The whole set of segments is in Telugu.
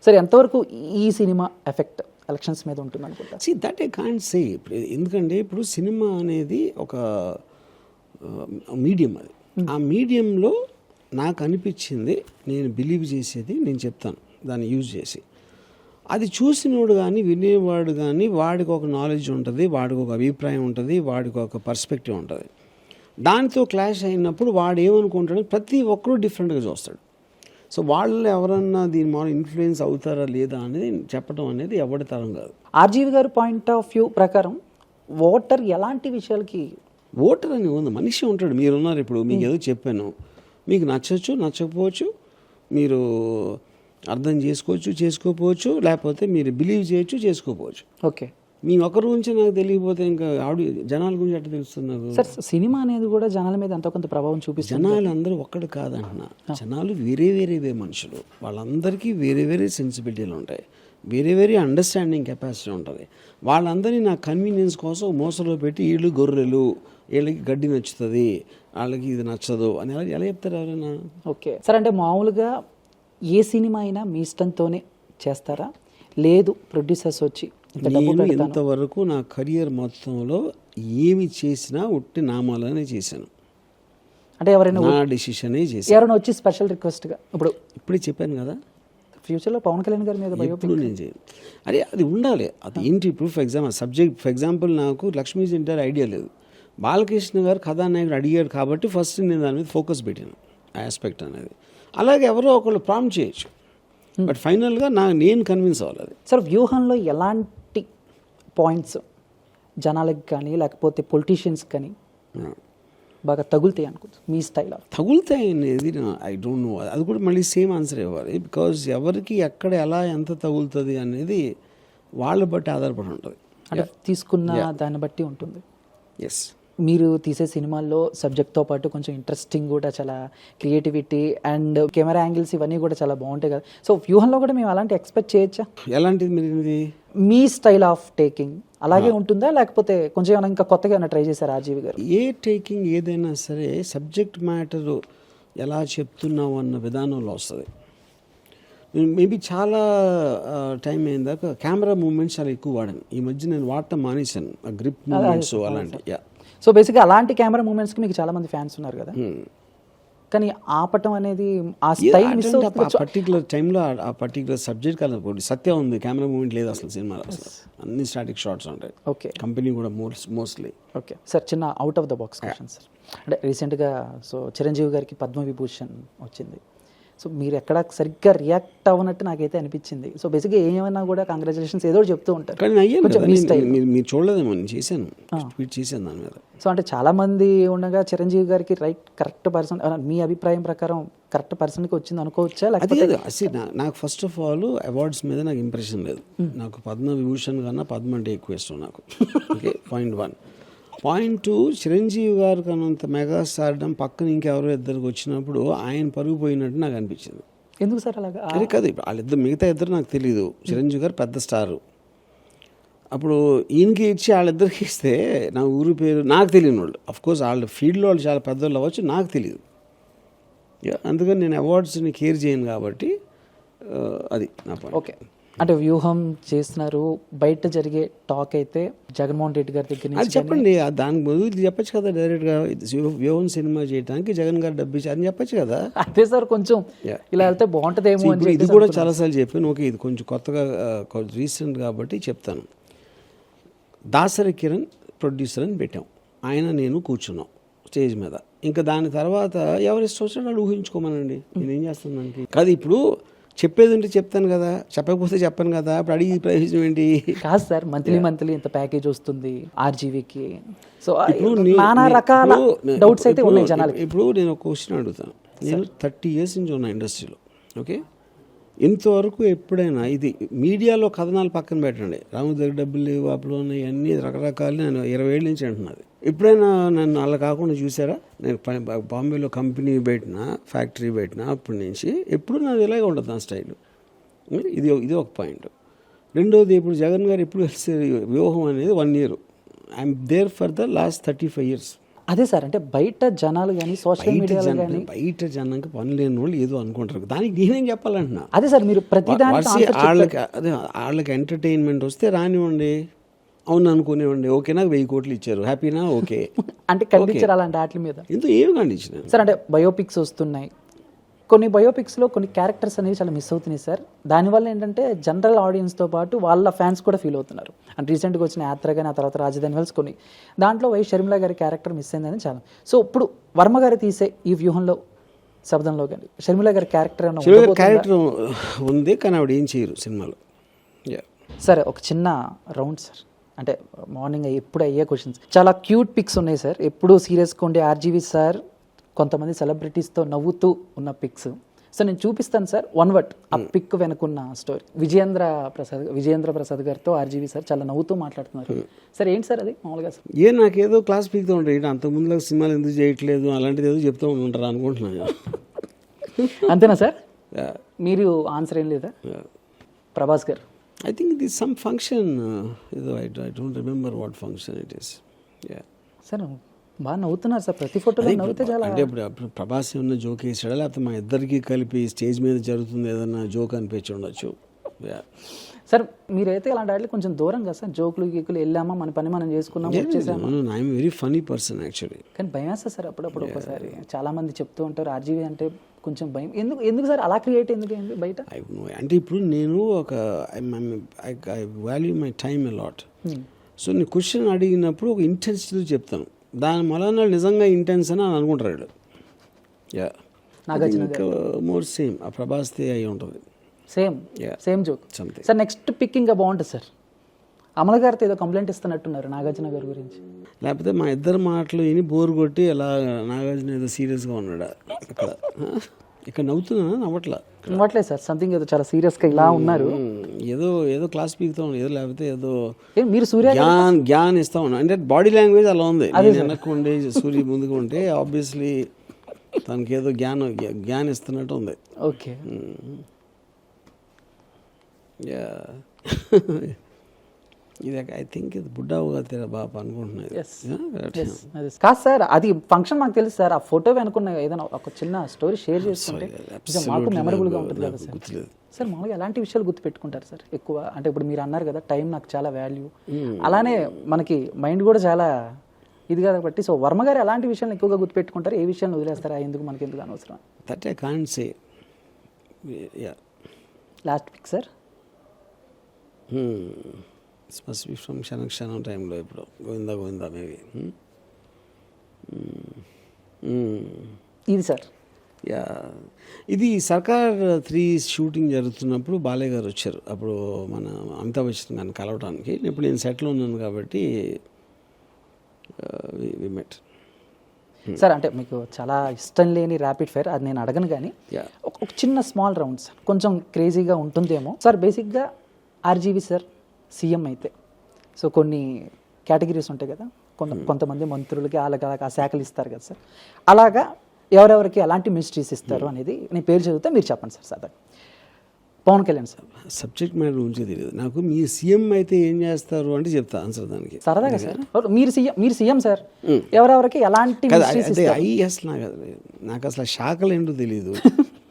సరే, ఎంతవరకు ఈ సినిమా ఎఫెక్ట్ ఎలక్షన్స్ మీద ఉంటుంది అనుకుంటా? See that I can't say. ఎందుకంటే ఇప్పుడు సినిమా అనేది ఒక మీడియం, అది ఆ మీడియంలో నాకు అనిపించింది, నేను బిలీవ్ చేసేది నేను చెప్తాను దాన్ని యూజ్ చేసి. అది చూసినోడు కానీ వినేవాడు కానీ వాడికి ఒక నాలెడ్జ్ ఉంటుంది, వాడికి ఒక అభిప్రాయం ఉంటుంది, వాడికి ఒక పర్స్పెక్టివ్ ఉంటుంది. దానితో క్లాష్ అయినప్పుడు వాడు ఏమనుకుంటాడు, ప్రతి ఒక్కరూ డిఫరెంట్గా చూస్తాడు. సో వాళ్ళు ఎవరన్నా దీని మామూలు ఇన్ఫ్లుయెన్స్ అవుతారా లేదా అనేది చెప్పడం అనేది ఎవరి తరం కాదు. ఆర్జీవి గారు పాయింట్ ఆఫ్ వ్యూ ప్రకారం ఓటర్ ఎలాంటి విషయాలకి, ఓటర్ అని ఉంది, మనిషి ఉంటాడు. మీరున్నారు, ఇప్పుడు మీకు ఏదో చెప్పాను, మీకు నచ్చవచ్చు నచ్చకపోవచ్చు, మీరు అర్థం చేసుకోవచ్చు చేసుకోకపోవచ్చు, లేకపోతే మీరు బిలీవ్ చేయొచ్చు చేసుకోకపోవచ్చు. ఓకే, మీ ఒకరి గురించి నాకు తెలియకపోతే ఇంకా జనాల గురించి ఎట్లా తెలుస్తుంది నాకు? సార్, సినిమా అనేది కూడా జనాల మీద ఎంతో కొంత ప్రభావం చూపిస్తుంది. జనాలు అందరూ ఒక్కడు కాదంటున్నా, జనాలు వేరే వేరే మనుషులు, వాళ్ళందరికీ వేరే వేరే సెన్సిబిలిటీలు ఉంటాయి, వేరే వేరే అండర్స్టాండింగ్ కెపాసిటీ ఉంటుంది. వాళ్ళందరినీ నా కన్వీనియన్స్ కోసం మోసలో పెట్టి వీళ్ళు గొర్రెలు, వీళ్ళకి గడ్డి నచ్చుతుంది, వాళ్ళకి ఇది నచ్చదు అని ఎలా చెప్తారు ఎవరైనా? ఓకే సార్, అంటే మామూలుగా ఏ సినిమా అయినా మీ ఇష్టంతోనే చేస్తారా, లేదు ప్రొడ్యూసర్స్ వచ్చి నేను ఇంతవరకు నా కెరియర్ మొత్తంలో ఏమి చేసినా ఉట్టి నామాలనే చేశాను, అంటే ఎవరైనా నా డెసిషనే చేశాను. ఎవరైనా వచ్చి స్పెషల్ రిక్వెస్ట్గా, ఇప్పుడే చెప్పాను కదా, ఫ్యూచర్లో పవన్ కళ్యాణ్ గారి మీద ఎప్పుడు నేను చేయను. అరే అది ఉండాలి, అది ఏంటి ఇప్పుడు ఫర్ ఎగ్జాంపుల్ నాకు లక్ష్మీ సెంటర్ ఐడియా లేదు, బాలకృష్ణ గారు కథానాయకుడు అడిగాడు కాబట్టి ఫస్ట్ నేను దాని మీద ఫోకస్ పెట్టాను, ఆ ఆస్పెక్ట్ అనేది. అలాగే ఎవరో ఒకళ్ళు ప్రాంప్ట్ చేయొచ్చు, బట్ ఫైనల్గా నేను కన్విన్స్ అవ్వాలి. అది సార్, వ్యూహంలో ఎలాంటి పాయింట్స్ జనాలకు కానీ లేకపోతే పొలిటీషియన్స్ కానీ బాగా తగులుతాయి అనుకుంటుంది మీ స్టైల్? తగులుతాయి అనేది ఐ డోంట్ నో, అది కూడా మళ్ళీ సేమ్ ఆన్సర్ ఇవ్వాలి. బికాజ్ ఎవరికి ఎక్కడ ఎలా ఎంత తగులుతుంది అనేది వాళ్ళ బట్టి ఆధారపడి ఉంటుంది, అంటే తీసుకున్న దాన్ని బట్టి ఉంటుంది. ఎస్, మీరు తీసే సినిమాల్లో సబ్జెక్ట్తో పాటు కొంచెం ఇంట్రెస్టింగ్ కూడా, చాలా క్రియేటివిటీ అండ్ కెమెరా యాంగిల్స్ ఇవన్నీ కూడా చాలా బాగుంటాయి కదా. సో వ్యూహంలో కూడా మేము అలాంటి ఎక్స్పెక్ట్ చేయొచ్చా? ఎలాంటిది మీరు మీ స్టైల్ ఆఫ్ టేకింగ్ అలాగే ఉంటుందా, లేకపోతే కొంచెం ఏమైనా ఇంకా కొత్తగా ఏమైనా ట్రై చేశారు ఆర్జీవి గారు? ఏ టేకింగ్ ఏదైనా సరే సబ్జెక్ట్ మ్యాటర్ ఎలా చెప్తున్నావు అన్న విధానంలో వస్తుంది. మేబీ చాలా టైం అయిన దాకా కెమెరా మూమెంట్స్ చాలా ఎక్కువ వాడాను. ఈ మధ్య నేను వాడటం మానేశాను, గ్రిప్ మూమెంట్స్ అలాంటి. సో బేసిక్గా అలాంటి కెమెరా మూమెంట్స్కి మీకు చాలా మంది ఫ్యాన్స్ ఉన్నారు కదా, కానీ ఆపటం అనేది ఆ స్టైల్ మిస్ అవుతుంది. పర్టికులర్ టైంలో ఆ పర్టికులర్ సబ్జెక్ట్ కాదు, సత్యం ఉంది, కెమెరా మూమెంట్ లేదు అసలు సినిమాలో, అసలు అన్ని స్టాటిక్ షాట్స్ ఉంటాయి. ఓకే, కంపెనీ కూడా మోస్ట్లీ. ఓకే సార్, చిన్న out of the box question sir. అంటే రీసెంట్గా చిరంజీవి గారికి పద్మవిభూషణ్ వచ్చింది. సో మీరు ఎక్కడ సరిగ్గా రియాక్ట్ అవ్వనట్టు నాకైతే అనిపించింది. సో బేసిక్గా ఏమైనా కూడా కంగ్రాచులేషన్స్ ఏదో చెప్తూ ఉంటారు, కానీ మీరు చూడలేదేమో, నేను చేశాను, ట్వీట్ చేశాను దాని మీద. సో అంటే చాలా మంది ఉండగా చిరంజీవి గారికి కరెక్ట్ పర్సన్, మీ అభిప్రాయం ప్రకారం కరెక్ట్ పర్సన్కి వచ్చింది అనుకోవచ్చా? లేకపోతే నాకు ఫస్ట్ ఆఫ్ ఆల్ అవార్డ్స్ మీద నాకు ఇంప్రెషన్ లేదు. నాకు పద్మవిభూషణ్ కన్నా పద్మ అంటే ఎక్కువ ఇష్టం నాకు. Okay, point 1. పాయింట్ 2, చిరంజీవి గారు కన్నంత మెగా స్టార్డమ్ పక్కన ఇంకెవరో ఇద్దరికి వచ్చినప్పుడు ఆయన పరుగు పోయినట్టు నాకు అనిపించింది. ఎందుకు సార్ అలాగా? అదే కాదు, వాళ్ళిద్దరు మిగతా ఇద్దరు నాకు తెలియదు. చిరంజీవి గారు పెద్ద స్టారు, అప్పుడు ఈయనకి ఇచ్చి వాళ్ళిద్దరికి ఇస్తే నా ఊరి పేరు నాకు తెలియని వాళ్ళు, అఫ్కోర్స్ వాళ్ళ ఫీల్డ్లో వాళ్ళు చాలా పెద్దవాళ్ళు అవ్వచ్చు, నాకు తెలియదు. అందుకని నేను అవార్డ్స్ని కేర్ చేయను కాబట్టి అది నా పాయింట్. ఓకే, అంటే వ్యూహం చేస్తున్నారు, బయట జరిగే టాక్ అయితే జగన్మోహన్ రెడ్డి గారి దగ్గర నుంచి చెప్పండి, దానికి బదులు చెప్పచ్చు కదా డైరెక్ట్గా, వ్యూహం సినిమా చేయడానికి జగన్ గారు డబ్బు ఇచ్చి అని చెప్పచ్చు కదా. అదే సార్, కొంచెం ఇలా వెళ్తే బాగుంటుందేమో అని. ఇది కూడా చాలాసార్లు చెప్పాను. ఓకే, ఇది కొంచెం కొత్తగా రీసెంట్ కాబట్టి చెప్తాను. దాసరి కిరణ్ ప్రొడ్యూసర్ అని పెట్టాం, ఆయన నేను కూర్చున్నాం స్టేజ్ మీద. ఇంకా దాని తర్వాత ఎవరు ఇష్టం వచ్చినా వాళ్ళు ఊహించుకోమనండి, నేనేం చేస్తాను దానికి. కాదు, ఇప్పుడు చెప్పేది ఉంటే చెప్తాను కదా, చెప్పకపోతే చెప్పాను కదా, ఇప్పుడు అడిగి ప్రయోజనం ఏంటి? కాదు సార్, మంత్లీ ఇంత ప్యాకేజ్ వస్తుంది ఆర్జీవీకి. సో నానా రకాల డౌట్స్ అయితే ఉన్నాయి జనాలకి. ఇప్పుడు నేను ఒక క్వశ్చన్ అడుగుతాను. నేను 30 years నుంచి ఉన్నా ఇండస్ట్రీలో. ఓకే, ఇంతవరకు ఎప్పుడైనా ఇది మీడియాలో కథనాలు పక్కన పెట్టండి, రాము దగ్గర డబ్బులు లేవు, అప్పుడు ఉన్నాయి అన్నీ రకరకాలు, నేను 20 ఏళ్ళ నుంచి అంటున్నది. ఎప్పుడైనా నన్ను అలా కాకుండా చూసారా? నేను బాంబేలో కంపెనీ పెట్టినా, ఫ్యాక్టరీ పెట్టినా, అప్పటి నుంచి ఎప్పుడు నాది ఇలాగే ఉంటుంది నా స్టైల్. ఇది ఒక పాయింట్. రెండోది, ఇప్పుడు జగన్ గారు ఎప్పుడు కలిసి వ్యూహం అనేది 1 year, I'm there for the last 35 years. అదే సార్, అంటే బయట జనాలు కానీ సోషల్ మీడియాలో కానీ బయట జనానికి పని లేని వాళ్ళు ఏదో అనుకుంటారు, దానికి నేనేం చెప్పాలంటున్నా. అదే సార్, మీరు ప్రతిదానికి వాళ్ళకి ఎంటర్టైన్మెంట్ వస్తే రానివ్వండి, అవును అనుకునేవ్వండి, ఓకేనా 1000 కోట్లు ఇచ్చారు, హ్యాపీనా, ఓకే. అంటే ఖండించారు అలాంటి వాటి మీద ఎంతో ఏమి ఖండించిన సార్. అంటే బయోపిక్స్ వస్తున్నాయి, కొన్ని బయోపిక్స్లో కొన్ని క్యారెక్టర్స్ అనేవి చాలా మిస్ అవుతున్నాయి సార్. దానివల్ల ఏంటంటే జనరల్ ఆడియన్స్తో పాటు వాళ్ళ ఫ్యాన్స్ కూడా ఫీల్ అవుతున్నారు. అంటే రీసెంట్గా వచ్చిన యాత్ర కానీ, ఆ తర్వాత రాజధాని వెల్స్ కొన్ని, దాంట్లో వై షర్మిల గారి క్యారెక్టర్ మిస్ అయిందని చాలా. సో ఇప్పుడు వర్మ గారు తీసే ఈ వ్యూహంలో శబ్దంలో కానీ షర్మిల గారి క్యారెక్టర్ క్యారెక్టర్ ఉంది, కానీ ఆవిడ ఏం చేయరు సినిమాలో. సార్ ఒక చిన్న రౌండ్ సార్, అంటే మార్నింగ్ ఎప్పుడు అయ్యే క్వశ్చన్స్, చాలా క్యూట్ పిక్స్ ఉన్నాయి సార్. ఎప్పుడు సీరియస్గా ఉండే ఆర్జీవి సార్ కొంతమంది సెలబ్రిటీస్తో నవ్వుతూ ఉన్న పిక్స్. సో నేను చూపిస్తాను సార్, వన్ వర్డ్ ఆ పిక్ వెనుకున్న స్టోరీ. విజయేంద్ర ప్రసాద్ గారితో ఆర్జీవి సార్ చాలా నవ్వుతూ మాట్లాడుతున్నారు సార్. ఏంటి సార్ అది మామూలుగా సార్? నాకేదో క్లాస్ పీక్తో ఉంటాయి, అంతకుముందులో సినిమాలు ఎందుకు చేయట్లేదు అలాంటిది ఏదో చెప్తూ ఉంటారు అనుకుంటున్నాను. అంతేనా సార్? మీరు ఆన్సర్ ఏం లేదా? ప్రభాస్ గారు, I think it is some function, I don't remember what function it is. Sir బాగా నవ్వుతున్నారు సార్, ప్రతి ఫోటోలో నవ్వుతే చాలా. అంటే ఇప్పుడు ప్రభాస్ ఏమన్నా జోక్ వేసాడా, లేకపోతే మా ఇద్దరికి కలిపి స్టేజ్ మీద జరుగుతుంది ఏదన్నా జోక్ అనిపించి ఉండొచ్చు. సార్ మీరైతే ఇలాంటి వాటికి కొంచెం దూరం కదా సార్, జోకులు గీకులు వెళ్ళామా, మన పని మనం చేసుకున్నాం, వచ్చేసాము. I'm very funny person actually. కానీ భయం వేస్తుంది సార్ అప్పుడప్పుడు. ఒకసారి చాలా మంది చెప్తూ ఉంటారు ఆర్జీవి అంటే కొంచెం భయం. ఎందుకు సార్ అలా క్రియేట్ ఎందుకు అయింది బయట? అంటే ఇప్పుడు నేను ఒక I value my time a lot. So నేను క్వశ్చన్ అడిగినప్పుడు ఒక ఇంటెన్సిటీ చెప్తాను, దాని వలన నిజంగా ఇంటెన్స్ అని అనుకుంటారు. మోర్ సేమ్ ఆ ప్రభాస్దే అయి ఉంటుంది. Same joke sir. Next pic ఇంకా బాగుంటుంది సార్. అమల గారితో ఏదో కంప్లైంట్ ఇస్తున్నట్టున్నారు నాగార్జున గారి గురించి. లేకపోతే మా ఇద్దరు మాటలు విని బోర్ కొట్టి అలా నాగార్జున ఏదో సీరియస్గా ఉన్నాడా ఇక్కడ నవ్వుతున్నా, నవ్వట్లేదు సార్. సంథింగ్ ఏదో చాలా సీరియస్గా ఇలా ఉన్నారు, ఏదో క్లాస్ పీక్తా ఉన్నా, ఏదో లేకపోతే ఏదో మీరు సూర్య జ్ఞాన్ ఇస్తా ఉన్నా. అంటే బాడీ లాంగ్వేజ్ అలా ఉంది. వెనక్కు ఉండే సూర్య ముందుకు ఉంటే ఆబ్వియస్లీ తనకి ఏదో జ్ఞానం ఇస్తున్నట్టు ఉంది. ఓకే. ఇది ఐ థింక్ ఇది బుడ్డావుగా తెర బాబా అనుకుంటున్నాను. కాదు సార్, అది ఫంక్షన్ మాకు తెలుసు సార్. ఆ ఫోటో వెనుకున్న ఏదైనా ఒక చిన్న స్టోరీ షేర్ చేసుకుంటే మాకు మెమరబుల్గా ఉంటుంది కదా సార్. సార్ మామూలుగా ఎలాంటి విషయాలు గుర్తుపెట్టుకుంటారు సార్ ఎక్కువ? అంటే ఇప్పుడు మీరు అన్నారు కదా టైం నాకు చాలా వాల్యూ, అలానే మనకి మైండ్ కూడా చాలా ఇది కాబట్టి. సో వర్మ గారు ఎలాంటి విషయాలు ఎక్కువగా గుర్తుపెట్టుకుంటారు, ఏ విషయాన్ని వదిలేస్తారా, ఎందుకు మనకి ఎందుకు అనవసరం? That I can't say. Last pic sir, it's must be from Kshanam టైంలో ఇప్పుడు గోవిందా మేబీ. ఇది సార్ ఇది సర్కార్ 3 షూటింగ్ జరుగుతున్నప్పుడు బాలయ్య గారు వచ్చారు. అప్పుడు మన అమితాబ్ బచ్చన్ గారిని కలవడానికి. ఇప్పుడు నేను సెట్లో ఉన్నాను కాబట్టి వి మెట్. సార్ అంటే మీకు చాలా ఇష్టం లేని ర్యాపిడ్ ఫైర్ అది నేను అడగను, కానీ ఒక చిన్న స్మాల్ రౌండ్ సార్, కొంచెం క్రేజీగా ఉంటుందేమో సార్. బేసిక్గా ఆర్జీవి సార్ సీఎం అయితే సో కొన్ని కేటగిరీస్ ఉంటాయి కదా, కొంతమంది మంత్రులకి వాళ్ళకి ఆ శాఖలు ఇస్తారు కదా సార్. అలాగా ఎవరెవరికి అలాంటి మినిస్ట్రీస్ ఇస్తారు అనేది నేను పేరు చదివితే మీరు చెప్పండి sir. Sir Pawan Kalyan sir. Subject matter గురించి తెలియదు నాకు. మీ సీఎం అయితే ఏం చేస్తారు అంటే చెప్తా ఆన్సర్ దానికి. సరదాగా సార్, మీరు సీఎం సార్, ఎవరెవరికి ఎలాంటి నాకు అసలు శాఖలు ఏంటో తెలియదు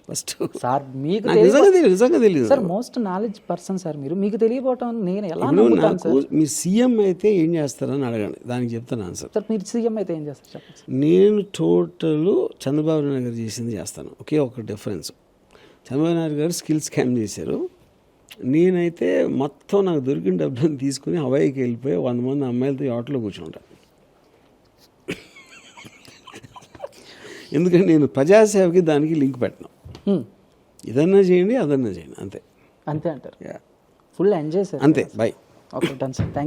ఫస్ట్ సార్. మీకు నిజంగా తెలియదు sir. Most knowledge person sir మీరు, మీకు తెలియకపోవటం నేను ఎలా నమ్ముతాను సార్? మీ సీఎం అయితే ఏం చేస్తారని అడగండి, దానికి చెప్తాను ఆన్సర్. సార్ మీరు సీఎం అయితే ఏం చేస్తారు చెప్పండి. నేను టోటల్ చంద్రబాబు నాయుడు గారు చేసింది చేస్తాను. ఒకే ఒక డిఫరెన్స్, చంద్రబాబు నాయుడు గారు స్కిల్ స్కామ్ చేశారు, నేనైతే మొత్తం నాకు దొరికిన డబ్బులను తీసుకుని హవాయికి వెళ్ళిపోయి 100 మంది అమ్మాయిలతో ఆటోలో కూర్చుంటాను. ఎందుకంటే నేను ప్రజాసేవకి దానికి లింక్ పెట్టను. ఇదన్నా చేయండి, అదన్నా చేయండి, అంతే అంటారు. Full enjoy sir. అంతే. Bye. Okay done sir, thank you.